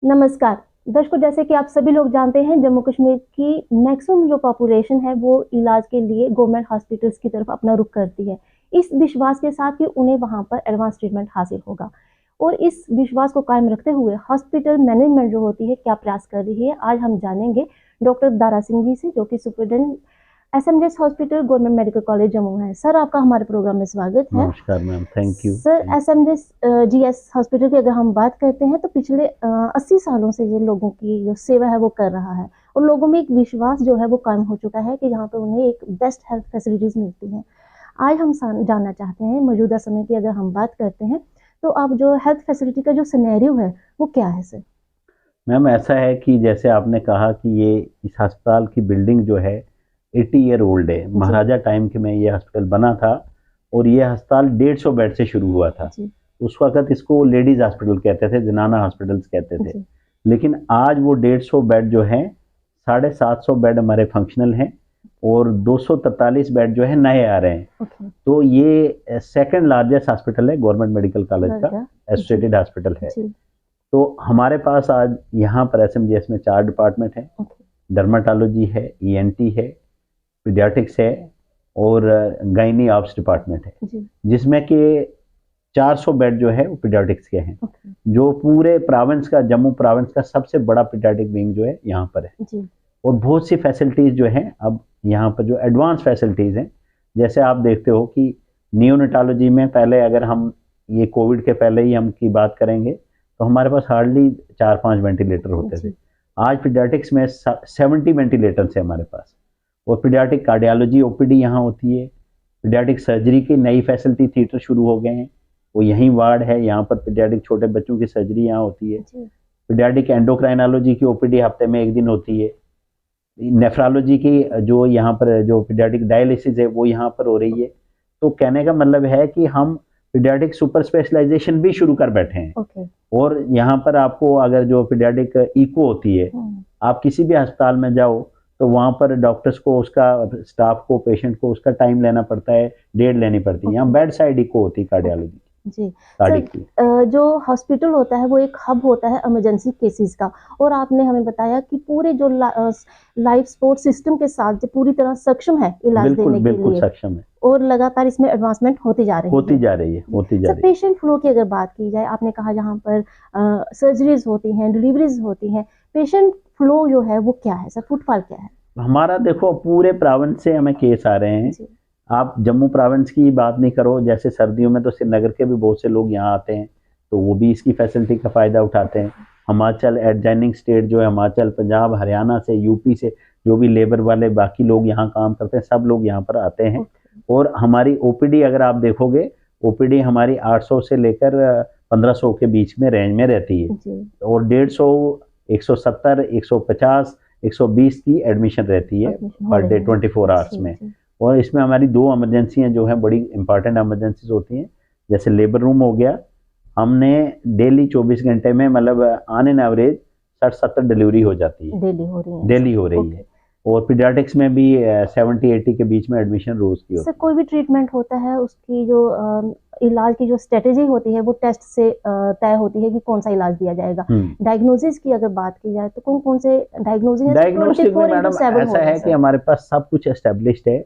नमस्कार दर्शकों, जैसे कि आप सभी लोग जानते हैं, जम्मू कश्मीर की मैक्सिमम जो पॉपुलेशन है वो इलाज के लिए गवर्नमेंट हॉस्पिटल्स की तरफ अपना रुख करती है, इस विश्वास के साथ कि उन्हें वहां पर एडवांस ट्रीटमेंट हासिल होगा। और इस विश्वास को कायम रखते हुए हॉस्पिटल मैनेजमेंट जो होती है क्या प्रयास कर रही है, आज हम जानेंगे डॉक्टर दारा सिंह जी से, जो कि superintendent SMJS hospital government medical college Jammu है। सर, आपका हमारे प्रोग्राम में स्वागत है। नमस्कार ma'am, thank you. Sir, SMJS GS hospital की अगर हम बात करते हैं तो पिछले 80 सालों से ये लोगों की जो सेवा है वो कर रहा है, और लोगों में एक विश्वास जो है वो कायम हो चुका है कि यहाँ पर उन्हें एक बेस्ट हेल्थ फैसिलिटीज मिलती हैं। आज हम जानना चाहते हैं, मौजूदा समय की अगर हम बात करते हैं तो आप जो हेल्थ फैसिलिटी का जो सिनेरियो है वो क्या है सर? मैम, ऐसा है कि जैसे आपने कहा कि ये इस अस्पताल की बिल्डिंग जो है 80 ईयर ओल्ड है। महाराजा टाइम के में ये हॉस्पिटल बना था और ये अस्पताल 150 बेड से शुरू हुआ था। उस वक्त इसको लेडीज हॉस्पिटल कहते थे, जनाना हॉस्पिटल्स कहते थे। लेकिन आज वो 150 बेड जो है 750 बेड हमारे फंक्शनल हैं और 243 बेड जो है नए आ रहे हैं। तो ये सेकंड लार्जेस्ट हॉस्पिटल है गवर्नमेंट मेडिकल कॉलेज का, एसोसिएटेड हॉस्पिटल है। तो हमारे पास आज यहाँ पर एसएमजीएस में 4 डिपार्टमेंट हैं। डर्माटोलॉजी है, ईएनटी है, पीडियाट्रिक्स है और गायनी ऑप्स डिपार्टमेंट है, जिसमें कि 400 बेड जो है वो पीडियाट्रिक्स के हैं। जो पूरे प्रोविंस का, जम्मू प्रोविंस का सबसे बड़ा पीडियाट्रिक विंग जो है यहाँ पर है। और बहुत सी फैसिलिटीज जो हैं अब यहाँ पर, जो एडवांस फैसिलिटीज हैं, जैसे आप देखते हो कि नियोनेटोलॉजी में पहले, अगर हम ये कोविड के पहले ही हम की बात करेंगे तो हमारे पास हार्डली 4-5 वेंटिलेटर होते थे। आज पीडियाट्रिक्स में 70 वेंटिलेटर्स है हमारे पास। और पीडियाट्रिक कार्डियोलॉजी ओपीडी यहाँ होती है। पीडियाट्रिक सर्जरी की नई फैसिलिटी, थिएटर शुरू हो गए हैं, वो यहीं वार्ड है, यहाँ पर पीडियाट्रिक छोटे बच्चों की सर्जरी यहाँ होती है। पीडियाट्रिक एंडोक्राइनोलॉजी की ओपीडी हफ्ते में 1 दिन होती है। नेफ्रोलॉजी की जो यहाँ पर जो पीडियाट्रिक डायलिसिस है वो यहाँ पर हो रही है। तो कहने का मतलब है कि हम पीडियाट्रिक सुपर स्पेशलाइजेशन भी शुरू कर बैठे हैं। और यहाँ पर आपको अगर जो पीडियाट्रिक इको होती है, आप किसी भी अस्पताल में जाओ तो वहाँ पर डॉक्टर्स को, उसका स्टाफ को, पेशेंट को उसका टाइम लेना पड़ता है, डेट लेनी पड़ती है। यहाँ बेड साइड इको होती है कार्डियोलॉजी जी। सर, जो हॉस्पिटल होता है वो एक हब होता है इमरजेंसी केसेस का, और आपने हमें बताया कि पूरे जो लाइफ सपोर्ट सिस्टम के साथ जो पूरी तरह सक्षम है इलाज देने के लिए, सक्षम है, और लगातार इसमें एडवांसमेंट होती जा रही है। पेशेंट फ्लो की अगर बात की जाए, आपने कहा यहाँ पर सर्जरीज होती हैं, डिलीवरीज होती हैं, पेशेंट फ्लो जो है वो क्या है सर, फुटफॉल क्या है? हमारा देखो, पूरे प्रोविंस से हमें केस आ रहे हैं। आप जम्मू प्रोविंस की बात नहीं करो, जैसे सर्दियों में तो श्रीनगर के भी बहुत से लोग यहाँ आते हैं, तो वो भी इसकी फैसिलिटी का फ़ायदा उठाते हैं। हिमाचल, एडजॉइनिंग स्टेट जो है, हिमाचल, पंजाब, हरियाणा से, यूपी से जो भी लेबर वाले बाकी लोग यहाँ काम करते हैं, सब लोग यहाँ पर आते हैं। और हमारी ओपीडी अगर आप देखोगे, ओपीडी हमारी 800 से लेकर 1500 के बीच में रेंज में रहती है। और 150, 170, 150, 120 की एडमिशन रहती है पर डे 24 आवर्स में। और इसमें हमारी 2 इमरजेंसियाँ जो हैं बड़ी इंपॉर्टेंट इमरजेंसीज होती हैं। जैसे लेबर रूम हो गया, हमने डेली 24 घंटे में, मतलब ऑन एन एवरेज 60-70 डिलीवरी हो जाती है, डेली हो रही है। और पीडियाट्रिक्स में भी 70-80 के बीच में एडमिशन रोज की होती है। कोई भी ट्रीटमेंट होता है, उसकी जो इलाज की जो स्ट्रेटेजी होती है वो टेस्ट से तय होती है कि कौन सा इलाज दिया जाएगा। डायग्नोसिस की अगर बात की जाए तो कौन कौन से डायग्नोस्टिक में मैडम ऐसा है कि हमारे पास सब कुछ एस्टेब्लिश्ड है,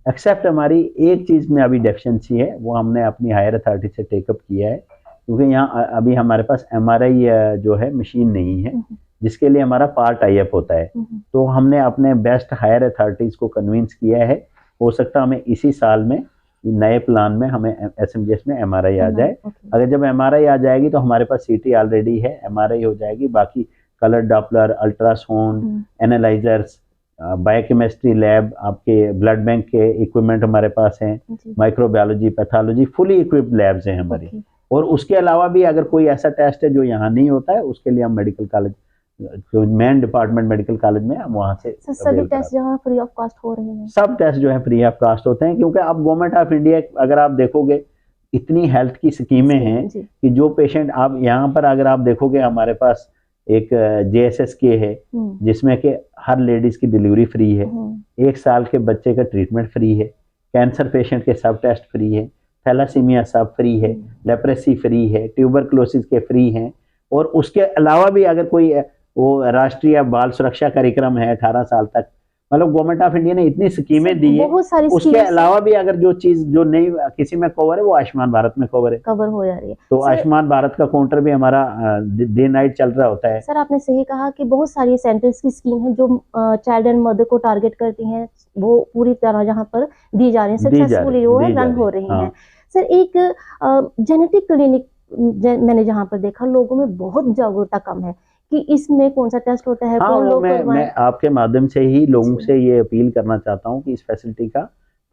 एक्सेप्ट हमारी एक चीज में अभी डेफिशिएंसी है, वो हमने अपनी हायर अथॉरिटी से टेकअप किया है, क्योंकि यहाँ अभी हमारे पास एमआरआई जो है मशीन नहीं है, जिसके लिए हमारा पार्ट टाई अप होता है। तो हमने अपने बेस्ट हायर अथॉरिटीज को कन्विंस किया है, हो सकता है हमें इसी साल में नए प्लान में हमें एसएमजीएस में एमआरआई आ जाए। अगर जब एमआरआई आ जाएगी तो हमारे पास सीटी ऑलरेडी है, एमआरआई हो जाएगी, बाकी colour Doppler, ultrasound, analysers, biochemistry lab, आपके ब्लड बैंक के इक्विपमेंट हमारे पास हैं, microbiology, pathology, fully equipped labs हैं हमारी। और उसके अलावा भी अगर कोई ऐसा टेस्ट है जो यहाँ नहीं होता है, उसके लिए हम मेडिकल कॉलेज, जो मेन डिपार्टमेंट मेडिकल कॉलेज में, हम वहाँ से सभी टेस्ट जहाँ फ्री ऑफ कॉस्ट हो रहे हैं, सब टेस्ट जो है फ्री ऑफ कॉस्ट होते हैं। क्योंकि अब गवर्नमेंट ऑफ इंडिया, अगर आप देखोगे, इतनी हेल्थ की स्कीमें हैं कि जो पेशेंट, आप यहाँ पर अगर आप देखोगे, हमारे पास एक JSSK है जिसमें कि हर लेडीज की डिलीवरी फ्री है, 1 साल के बच्चे का ट्रीटमेंट फ्री है, कैंसर पेशेंट के सब टेस्ट फ्री है, थैलासीमिया सब फ्री है, लेप्रेसी फ्री है, ट्यूबरक्लोसिस के फ्री हैं। और उसके अलावा भी अगर कोई वो राष्ट्रीय बाल सुरक्षा कार्यक्रम है 18 साल तक, मतलब गवर्नमेंट ऑफ इंडिया ने इतनी स्कीमें दी है, बहुत सारी उसके अलावा भी अगर जो चीज जो नहीं किसी में कवर है वो आयुष्मान भारत में कवर हो जा रही है। तो आयुष्मान भारत का काउंटर भी हमारा डे नाइट चल रहा होता है। सर आपने सही कहा कि बहुत सारी सेंटर्स की स्कीम है जो चाइल्ड एंड मदर को टारगेट करती हैं, वो पूरी तरह जहाँ पर दी जा रही है, सक्सेसफुली वो रन हो रही हैं। सर एक जेनेटिक क्लिनिक मैंने जहाँ पर देखा, लोगों में बहुत जागरूकता कम है कि इसमें कौन सा टेस्ट होता है, कौन लोग मैं आपके माध्यम से ही लोगों से ये अपील करना चाहता हूँ कि इस फैसिलिटी का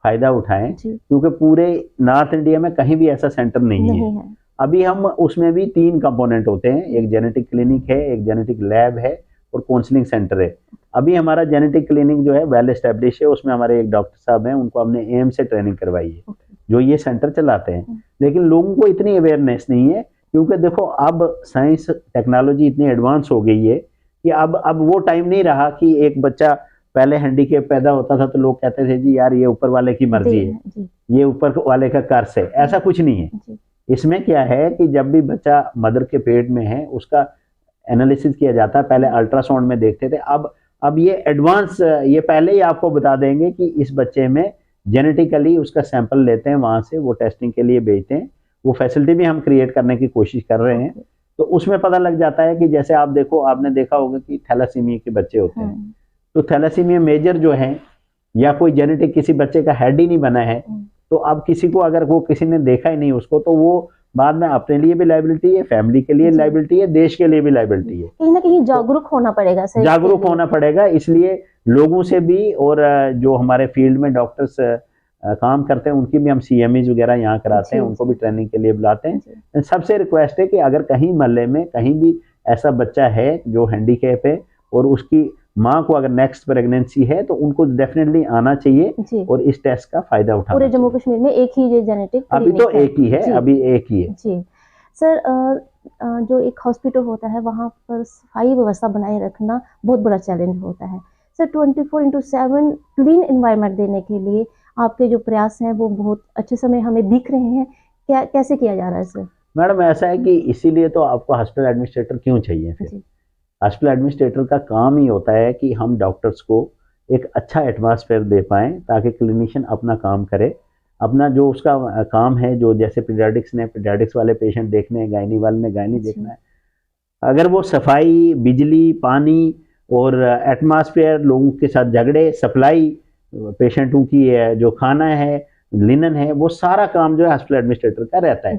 फायदा उठाएं, क्योंकि पूरे नॉर्थ इंडिया में कहीं भी ऐसा सेंटर नहीं है। अभी हम उसमें भी 3 कंपोनेंट होते हैं, एक जेनेटिक क्लिनिक है, एक जेनेटिक लैब है और काउंसलिंग सेंटर है। अभी हमारा जेनेटिक क्लिनिक जो है वेल एस्टेब्लिश है, उसमें हमारे एक डॉक्टर साहब हैं, उनको हमने एम से ट्रेनिंग करवाई है जो ये सेंटर चलाते हैं। लेकिन लोगों को इतनी अवेयरनेस नहीं है, क्योंकि देखो अब साइंस टेक्नोलॉजी इतनी एडवांस हो गई है कि अब वो टाइम नहीं रहा कि एक बच्चा पहले हैंडीकैप पैदा होता था तो लोग कहते थे जी यार ये ऊपर वाले की मर्जी है, ये ऊपर वाले का कर्ज है। ऐसा कुछ नहीं है। इसमें क्या है कि जब भी बच्चा मदर के पेट में है उसका एनालिसिस किया जाता है, पहले अल्ट्रासाउंड में देखते थे, अब ये एडवांस, ये पहले ही आपको बता देंगे कि इस बच्चे में जेनेटिकली उसका सैंपल लेते हैं, वहां से वो टेस्टिंग के लिए भेजते हैं। वो फैसिलिटी भी हम क्रिएट करने की कोशिश कर रहे हैं। तो उसमें पता लग जाता है कि जैसे आप देखो, आपने देखा होगा कि थैलासीमिया के बच्चे होते हैं, तो थैलासीमिया मेजर जो है या कोई जेनेटिक किसी बच्चे का हेड ही नहीं बना है, तो अब किसी को अगर वो किसी ने देखा ही नहीं उसको, तो वो बाद में अपने लिए भी लाइबिलिटी है, फैमिली के लिए लाइबिलिटी है, देश के लिए भी लाइबिलिटी है। कहीं ना कहीं जागरूक होना पड़ेगा, जागरूक होना पड़ेगा। इसलिए लोगों से भी, और जो हमारे फील्ड में डॉक्टर्स काम करते हैं उनकी भी हम CMEs वगैरह यहाँ कराते हैं, उनको भी ट्रेनिंग के लिए बुलाते हैं। सबसे रिक्वेस्ट है कि अगर कहीं मोहल्ले में कहीं भी ऐसा बच्चा है जो हैंडीकैप है और उसकी माँ को अगर नेक्स्ट प्रेगनेंसी है, तो उनको डेफिनेटली आना चाहिए और इस टेस्ट का फायदा उठाना। पूरे जम्मू कश्मीर में एक ही ये जेनेटिक अभी तो एक ही है, अभी एक ही है जी। सर जो एक हॉस्पिटल होता है वहाँ पर सफाई व्यवस्था बनाए रखना बहुत बड़ा चैलेंज होता है। सर 24/7 क्लीन एनवायरनमेंट देने के लिए आपके जो प्रयास हैं वो बहुत अच्छे समय हमें दिख रहे हैं, क्या कैसे किया जा रहा है सर? मैडम ऐसा है कि इसीलिए तो आपको हॉस्पिटल एडमिनिस्ट्रेटर क्यों चाहिए। फिर हॉस्पिटल एडमिनिस्ट्रेटर का काम ही होता है कि हम डॉक्टर्स को एक अच्छा एटमॉस्फेयर दे पाएँ ताकि क्लिनिशियन अपना काम करे, अपना जो उसका काम है, जो जैसे पीडियाट्रिक्स ने पीडियाट्रिक्स वाले पेशेंट देखने हैं, गायनी वाले ने गायनी देखना है, अगर वो सफाई, बिजली, पानी और एटमॉस्फेयर, लोगों के साथ झगड़े, सप्लाई, पेशेंटों की जो खाना है, लिनन है, वो सारा काम जो है हॉस्पिटल एडमिनिस्ट्रेटर का रहता है।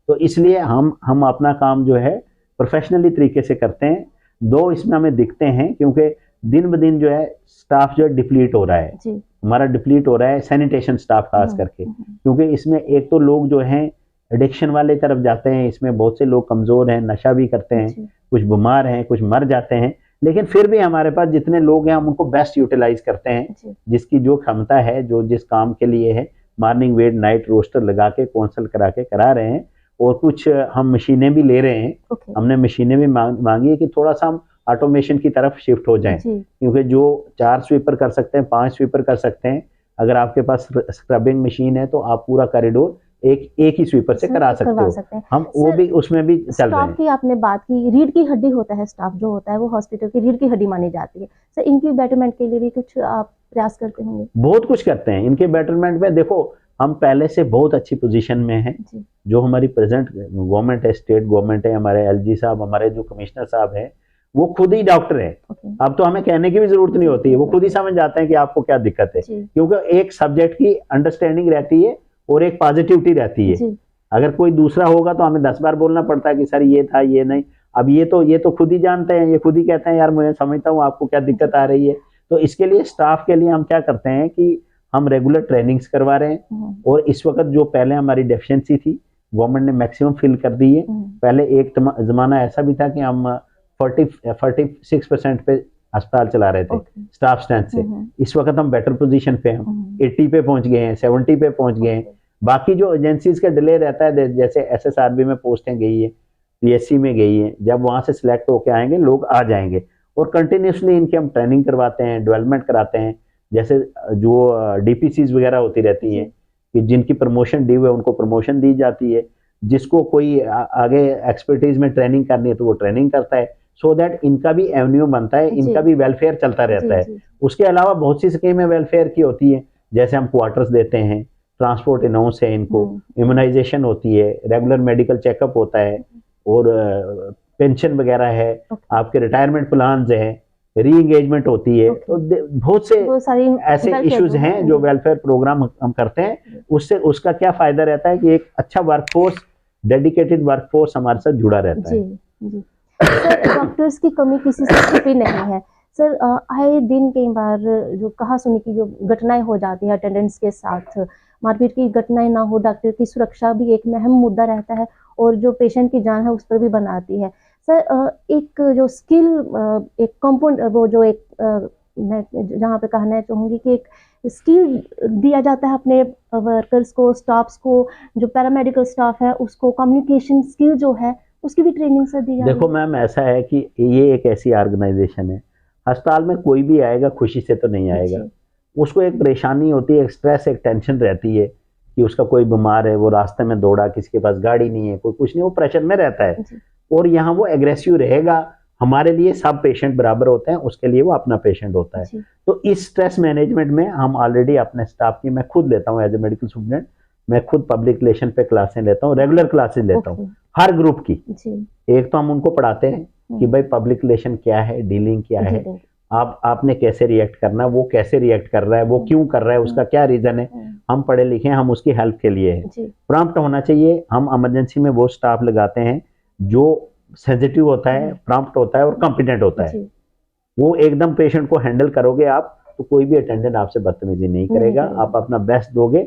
तो इसलिए हम अपना काम जो है प्रोफेशनली तरीके से करते हैं। दो इसमें हमें दिखते हैं, क्योंकि दिन ब दिन जो है स्टाफ जो है डिप्लीट हो रहा है, हमारा डिप्लीट हो रहा है, सैनिटेशन स्टाफ खास करके, क्योंकि इसमें एक तो लोग जो हैं एडिक्शन वाले तरफ जाते हैं, इसमें बहुत से लोग कमज़ोर हैं, नशा भी करते हैं, कुछ बीमार हैं, कुछ मर जाते हैं, लेकिन फिर भी हमारे पास जितने लोग हैं हम उनको बेस्ट यूटिलाइज करते हैं, जिसकी जो क्षमता है, जो जिस काम के लिए है, मॉर्निंग वेट नाइट रोस्टर लगा के कौंसल करा के करा रहे हैं। और कुछ हम मशीनें भी ले रहे हैं, हमने मशीनें भी मांगी है कि थोड़ा सा हम ऑटोमेशन की तरफ शिफ्ट हो जाएं, क्योंकि जो 4 स्वीपर कर सकते हैं, 5 स्वीपर कर सकते हैं, अगर आपके पास स्क्रबिंग मशीन है तो आप पूरा कॉरिडोर एक ही स्वीपर से करा सकते हो। हम वो भी उसमें भी चल रहे हैं। स्टाफ की आपने बात की, रीढ़ की हड्डी होता है स्टाफ जो होता है, वो हॉस्पिटल की रीढ़ की हड्डी मानी जाती है। सर इनकी बेटरमेंट के लिए भी कुछ आप प्रयास करते होंगे? बहुत कुछ करते हैं इनके बेटरमेंट में। देखो हम पहले से बहुत अच्छी पोजीशन में हैं, जो हमारी प्रेजेंट गवर्नमेंट है, स्टेट गवर्नमेंट है, हमारे LG साहब, हमारे जो कमिश्नर साहब हैं, वो खुद ही डॉक्टर है। अब तो हमें कहने की भी जरूरत नहीं होती है, वो खुद ही समझ जाते हैं कि आपको क्या दिक्कत है, क्योंकि एक सब्जेक्ट की अंडरस्टैंडिंग रहती है और एक पॉजिटिविटी रहती है। अगर कोई दूसरा होगा तो हमें 10 बार बोलना पड़ता है कि सर ये था, ये नहीं। अब ये तो खुद ही जानते हैं, ये खुद ही कहते हैं यार मैं समझता हूँ आपको क्या दिक्कत आ रही है। तो इसके लिए स्टाफ के लिए हम क्या करते हैं कि हम रेगुलर ट्रेनिंग्स करवा रहे हैं, और इस वक्त जो पहले हमारी डेफिशिएंसी थी गवर्नमेंट ने मैक्सिमम फिल कर दी है। पहले एक जमाना ऐसा भी था कि हम 46% पे अस्पताल चला रहे थे स्टाफ स्ट्रेंथ से। इस वक्त हम बेटर पोजीशन पे हम 80 पे पहुंच गए हैं, 70 पे पहुंच गए हैं। बाकी जो एजेंसीज का डिले रहता है, जैसे SSRB में पोस्टें गई है, PSC में गई है, जब वहां से सिलेक्ट होके आएंगे लोग आ जाएंगे, और कंटिन्यूसली इनकी हम ट्रेनिंग करवाते हैं, डेवलपमेंट कराते हैं। जैसे जो DPCs वगैरह होती रहती हैं कि जिनकी प्रमोशन ड्यू है उनको प्रमोशन दी जाती है, जिसको कोई आगे एक्सपर्टीज में ट्रेनिंग करनी है तो वो ट्रेनिंग करता है, सो दैट इनका भी एवेन्यू बनता है, इनका भी वेलफेयर चलता रहता है। उसके अलावा बहुत सी स्कीमें वेलफेयर की होती है, जैसे हम क्वार्टर्स देते हैं, ट्रांसपोर्ट अनाउंस है इनको, इम्यूनाइजेशन होती है, रेगुलर मेडिकल चेकअप होता है, और पेंशन वगैरह है, आपके रिटायरमेंट प्लान है, री एंगेजमेंट होती है। तो बहुत से ऐसे इश्यूज हैं जो वेलफेयर प्रोग्राम हम करते हैं। उससे उसका क्या फायदा रहता है कि एक अच्छा वर्कफोर्स, डेडिकेटेड वर्कफोर्स हमारे साथ जुड़ा रहता है। जी। सर, डॉक्टर्स की कमी किसी से छुपी नहीं है सर। आए दिन कई बार जो कहा सुनी की जो घटनाएं हो जाती है अटेंडेंट्स के साथ, मारपीट की घटनाएं ना हो, डॉक्टर की सुरक्षा भी एक अहम मुद्दा रहता है और जो पेशेंट की जान है उस पर भी बनाती है सर। एक जो स्किल, एक कंपाउंड, वो जो एक मैं जहाँ पे कहना चाहूँगी कि एक स्किल दिया जाता है अपने वर्कर्स को, स्टाफ्स को, जो पैरामेडिकल स्टाफ है उसको कम्युनिकेशन स्किल जो है उसकी भी ट्रेनिंग सर दी जाती है। देखो मैम, ऐसा है कि ये एक ऐसी ऑर्गेनाइजेशन है, अस्पताल में कोई भी आएगा खुशी से तो नहीं आएगा, उसको एक परेशानी होती है, एक स्ट्रेस, एक टेंशन रहती है कि उसका कोई बीमार है, वो रास्ते में दौड़ा, किसी के पास गाड़ी नहीं है, कोई कुछ नहीं, वो प्रेशर में रहता है, और यहाँ वो एग्रेसिव रहेगा। हमारे लिए सब पेशेंट बराबर होते हैं, उसके लिए वो अपना पेशेंट होता है। तो इस स्ट्रेस मैनेजमेंट में हम ऑलरेडी अपने स्टाफ की, मैं खुद लेता हूँ एज ए मेडिकल स्टूडेंट, मैं खुद पब्लिक रिलेशन पे क्लासें लेता हूँ, रेगुलर क्लासेस लेता हूँ हर ग्रुप की। एक तो हम उनको पढ़ाते हैं कि भाई पब्लिक रिलेशन क्या है, डीलिंग क्या है, आपने कैसे रिएक्ट करना, वो कैसे रिएक्ट कर रहा है, वो क्यों कर रहा है, उसका क्या रीजन है। हम पढ़े लिखे हैं, हम उसकी हेल्प के लिए है। प्रॉम्प्ट होना चाहिए। हम इमरजेंसी में वो स्टाफ लगाते हैं जो सेंसिटिव होता है, प्रॉम्प्ट होता है और कॉम्पिटेंट होता है। वो एकदम पेशेंट को हैंडल करोगे आप तो कोई भी अटेंडेंट आपसे बदतमीजी नहीं करेगा, आप अपना बेस्ट दोगे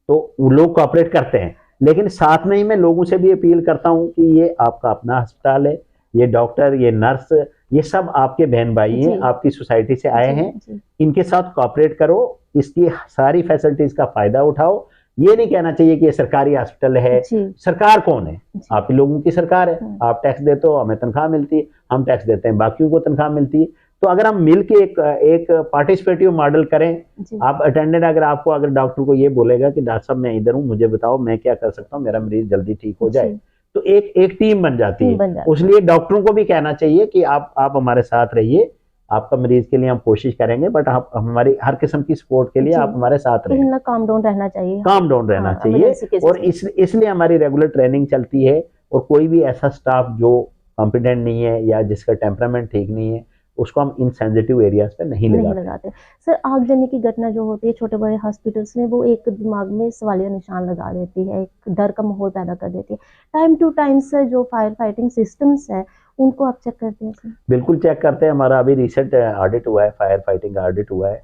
तो लोग कोऑपरेट करते हैं। लेकिन साथ में ही मैं लोगों से भी अपील करता हूं कि ये आपका अपना अस्पताल है, ये डॉक्टर, ये नर्स, ये सब आपके बहन भाई हैं, आपकी सोसाइटी से आए हैं, इनके साथ कोऑपरेट करो, इसकी सारी फैसिलिटीज का फायदा उठाओ। ये नहीं कहना चाहिए कि ये सरकारी हॉस्पिटल है। सरकार कौन है? आप लोगों की सरकार है। आप टैक्स देते हो, हमें तनख्वाह मिलती है, हम टैक्स देते हैं, बाकियों को तनख्वाह मिलती है। तो अगर हम मिलके एक पार्टिसिपेटिव मॉडल करें, आप अटेंडेंट अगर डॉक्टर को ये बोलेगा कि डॉक्टर साहब मैं इधर हूँ, मुझे बताओ मैं क्या कर सकता हूँ, मेरा मरीज जल्दी ठीक हो जाए, तो एक टीम बन जाती है। उसलिए डॉक्टरों को भी कहना चाहिए कि आप हमारे साथ रहिए, आपका मरीज के लिए हम कोशिश करेंगे, बट आप हमारी हर किस्म की सपोर्ट के लिए आप हमारे साथ रहें। काम डाउन रहना चाहिए, काम डाउन रहना चाहिए। और इसलिए हमारी रेगुलर ट्रेनिंग चलती है। और कोई भी ऐसा स्टाफ जो कॉम्पिटेंट नहीं है या जिसका टेम्परामेंट ठीक नहीं है, उसको हम इन सेंसिटिव एरियाज पे नहीं लगाते। सर, आगजनी की घटना जो होती है छोटे बड़े हॉस्पिटल्स में, वो एक दिमाग में सवालिया निशान लगा देती है, एक डर का माहौल पैदा कर देती है। टाइम टू टाइम से जो फायर फाइटिंग सिस्टम्स है उनको आप चेक करते हैं सर? बिल्कुल चेक करते हैं। हमारा अभी रिसेंट ऑडिट हुआ है, फायर फाइटिंग का ऑडिट हुआ है।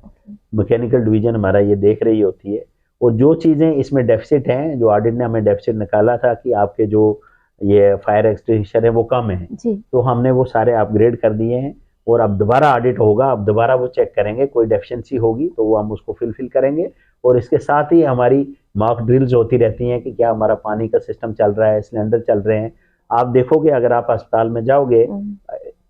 मैकेनिकल डिवीजन हमारा ये देख रही होती है, और जो चीज़ें इसमें डेफिसिट हैं, जो ऑडिट ने हमें डेफिसिट निकाला था कि आपके जो ये फायर एक्सटिंग्विशर है वो कम है, तो हमने वो सारे अपग्रेड कर दिए हैं। और अब दोबारा ऑडिट होगा, अब दोबारा वो चेक करेंगे, कोई डेफिशिएंसी होगी तो वो हम उसको फिल करेंगे। और इसके साथ ही हमारी मॉक ड्रिल्स होती रहती हैं कि क्या हमारा पानी का सिस्टम चल रहा है, सिलेंडर चल रहे हैं। आप देखोगे अगर आप अस्पताल में जाओगे,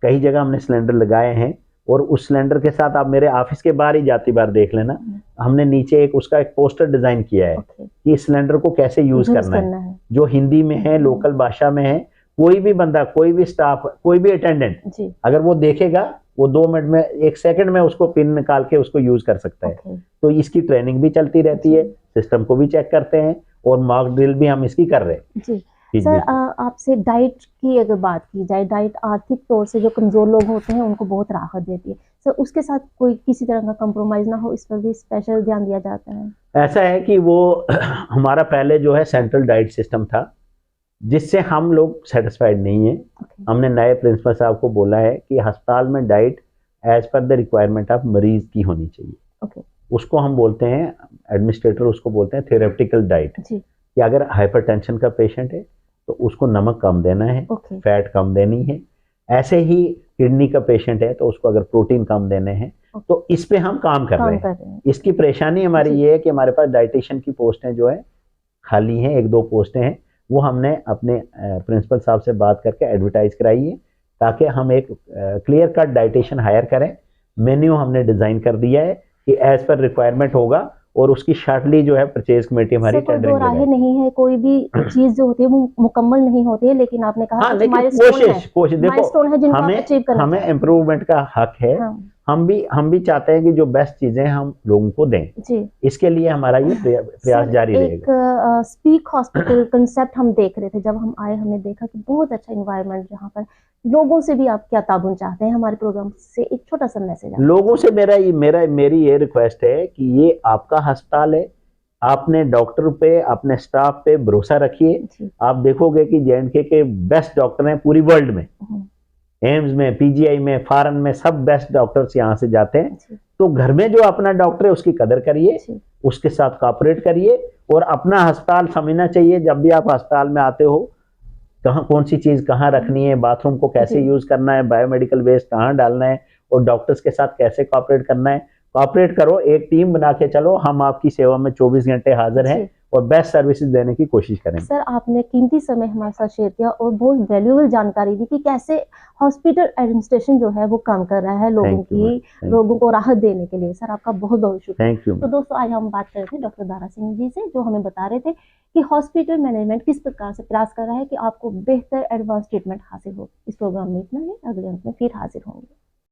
कई जगह हमने सिलेंडर लगाए हैं, और उस सिलेंडर के साथ आप मेरे ऑफिस के बाहर ही जाती बार देख लेना, हमने नीचे एक पोस्टर डिजाइन किया है कि इस सिलेंडर को कैसे यूज करना है, जो हिंदी में है, लोकल भाषा में है। कोई भी बंदा, कोई भी स्टाफ, कोई भी अटेंडेंट अगर वो देखेगा, वो 2 मिनट में, 1 सेकंड में उसको पिन निकाल के उसको यूज कर सकता है। तो इसकी ट्रेनिंग भी चलती रहती है, सिस्टम को भी चेक करते हैं, और मॉक ड्रिल भी हम इसकी कर रहे हैं। सर, आपसे डाइट की अगर बात की जाए, डाइट आर्थिक तौर से जो कमजोर लोग होते हैं उनको बहुत राहत देती है सर, उसके साथ कोई किसी तरह का कंप्रोमाइज ना हो, इस पर भी स्पेशल ध्यान दिया जाता है? ऐसा है कि वो हमारा पहले जो है सेंट्रल डाइट सिस्टम था, जिससे हम लोग सेटिस्फाइड नहीं है। हमने नए प्रिंसिपल साहब को बोला है कि अस्पताल में diet as per the requirement of मरीज की होनी चाहिए। उसको हम बोलते हैं, एडमिनिस्ट्रेटर उसको बोलते हैं थेरेप्टिकल डाइट, कि अगर हाइपरटेंशन का पेशेंट है तो उसको नमक कम देना है, फैट कम देनी है। ऐसे ही किडनी का पेशेंट है तो उसको अगर प्रोटीन कम देने हैं। तो इस पे हम काम कर रहे हैं। इसकी परेशानी हमारी ये है कि हमारे पास डाइटिशियन की पोस्टें जो है खाली हैं, 1-2 पोस्टें हैं, वो हमने अपने प्रिंसिपल साहब से बात करके एडवर्टाइज कराई है, ताकि हम एक क्लियर कट डाइटिशियन हायर करें। मेन्यू हमने डिज़ाइन कर दिया है कि एज पर रिक्वायरमेंट होगा, और उसकी शार्टली जो है परचेज कमेटी हमारी कोई दो टेंडरिंग राहें लगाएगी। नहीं है, कोई भी चीज जो होती है वो मुकम्मल नहीं होती है, लेकिन आपने कहा हाँ, कुछ लेकिन कोशिश देखो, माइलस्टोन है जिनको आप हमें अचीव करना हमें चाहते इम्प्रूवमेंट का हक है। हैं। हाँ हम भी चाहते हैं कि जो बेस्ट चीजें हम लोगों को दें, जी। इसके लिए हमारा ये प्रयास सर जारी एक रहेगा। स्पीक हॉस्पिटल कंसेप्ट हम देख रहे थे, जब हम आए हमने देखा कि बहुत अच्छा इन्वायरमेंट, जहाँ पर लोगों से भी आप क्या ताबुन चाहते हैं, हमारे प्रोग्राम से एक छोटा सा मैसेज आप। लोगों से मेरी ये रिक्वेस्ट है कि ये आपका अस्पताल है, आपने डॉक्टर पे, अपने स्टाफ पे भरोसा रखिए। जी। आप देखोगे कि J&K के बेस्ट डॉक्टर हैं पूरी वर्ल्ड में, एम्स में, पीजीआई में, फॉरेन में, सब बेस्ट डॉक्टर्स यहाँ से जाते हैं। जी। तो घर में जो अपना डॉक्टर है उसकी कदर करिए, जी। उसके साथ कॉपरेट करिए, और अपना अस्पताल समझना चाहिए। जब भी आप अस्पताल में आते हो, कहाँ कौन सी चीज कहाँ रखनी है, बाथरूम को कैसे जी। यूज करना है, बायोमेडिकल वेस्ट कहाँ डालना है, और डॉक्टर्स के साथ कैसे कॉपरेट करना है। कॉपरेट करो, एक टीम बना के चलो। हम आपकी सेवा में 24 घंटे हाजिर हैं जी। और बेस्ट सर्विसेज देने की कोशिश करेंगे। सर आपने कीमती समय हमारे साथ शेयर किया और बहुत वैल्यूएबल जानकारी दी कि कैसे हॉस्पिटल एडमिनिस्ट्रेशन जो है वो काम कर रहा है लोगों को राहत देने के लिए। सर आपका बहुत बहुत शुक्रिया। Thank you. तो दोस्तों आज हम बात कर रहे थे डॉक्टर दारा सिंह जी से, जो हमें बता रहे थे कि हॉस्पिटल मैनेजमेंट किस प्रकार से प्रयास कर रहा है कि आपको बेहतर एडवांस ट्रीटमेंट हासिल हो। इस प्रोग्राम में इतना ही, अगले अंक में फिर हाजिर होंगे।